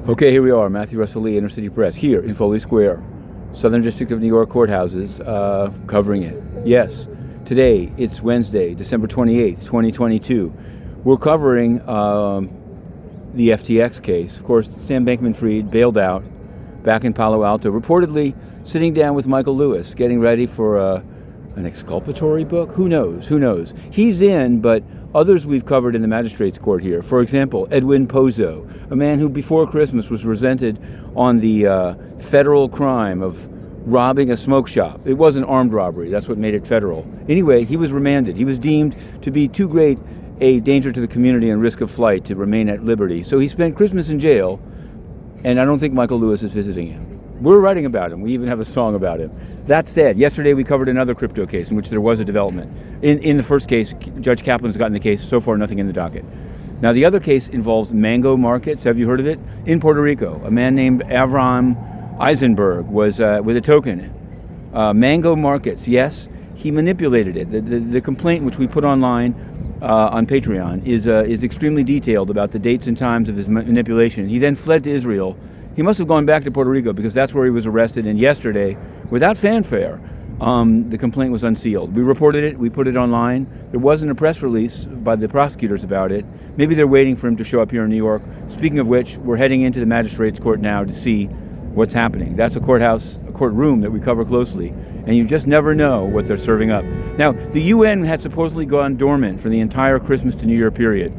Okay, here we are, Matthew Russell Lee, Inner City Press, here in Foley Square, Southern District of New York courthouses, covering it. Yes, today, it's Wednesday, December 28th, 2022. We're covering the FTX case. Of course, Sam Bankman-Fried bailed out back in Palo Alto, reportedly sitting down with Michael Lewis, getting ready for an exculpatory book? Who knows? Who knows? He's in, but others we've covered in the magistrate's court here. For example, Edwin Pozo, a man who before Christmas was presented on the federal crime of robbing a smoke shop. It was an armed robbery. That's what made it federal. Anyway, he was remanded. He was deemed to be too great a danger to the community and risk of flight to remain at liberty. So he spent Christmas in jail, and I don't think Michael Lewis is visiting him. We're writing about him. We even have a song about him. That said, yesterday we covered another crypto case in which there was a development. In the first case, Judge Kaplan's gotten the case. So far, nothing in the docket. Now, the other case involves mango markets. Have you heard of it? In Puerto Rico, a man named Eisenberg was with a token. Mango markets, yes, he manipulated it. The complaint, which we put online on Patreon, is extremely detailed about the dates and times of his manipulation. He then fled to Israel. He must have gone back to Puerto Rico because that's where he was arrested. And yesterday, without fanfare, the complaint was unsealed. We reported it. We put it online. There wasn't a press release by the prosecutors about it. Maybe they're waiting for him to show up here in New York. Speaking of which, we're heading into the magistrate's court now to see what's happening. That's a courtroom that we cover closely. And you just never know what they're serving up. Now, the UN had supposedly gone dormant for the entire Christmas to New Year period.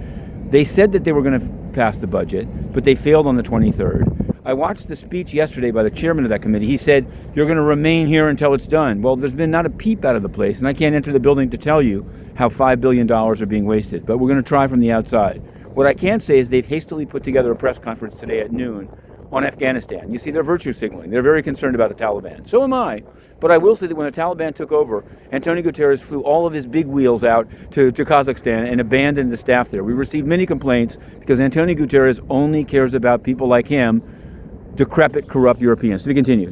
They said that they were going to pass the budget, but they failed on the 23rd. I watched the speech yesterday by the chairman of that committee. He said, you're going to remain here until it's done. Well, there's been not a peep out of the place, and I can't enter the building to tell you how $5 billion are being wasted, but we're going to try from the outside. What I can say is they've hastily put together a press conference today at noon on Afghanistan. You see, they're virtue signaling. They're very concerned about the Taliban. So am I. But I will say that when the Taliban took over, Antonio Guterres flew all of his big wheels out to Kazakhstan and abandoned the staff there. We received many complaints because Antonio Guterres only cares about people like him, decrepit, corrupt Europeans. To be continued.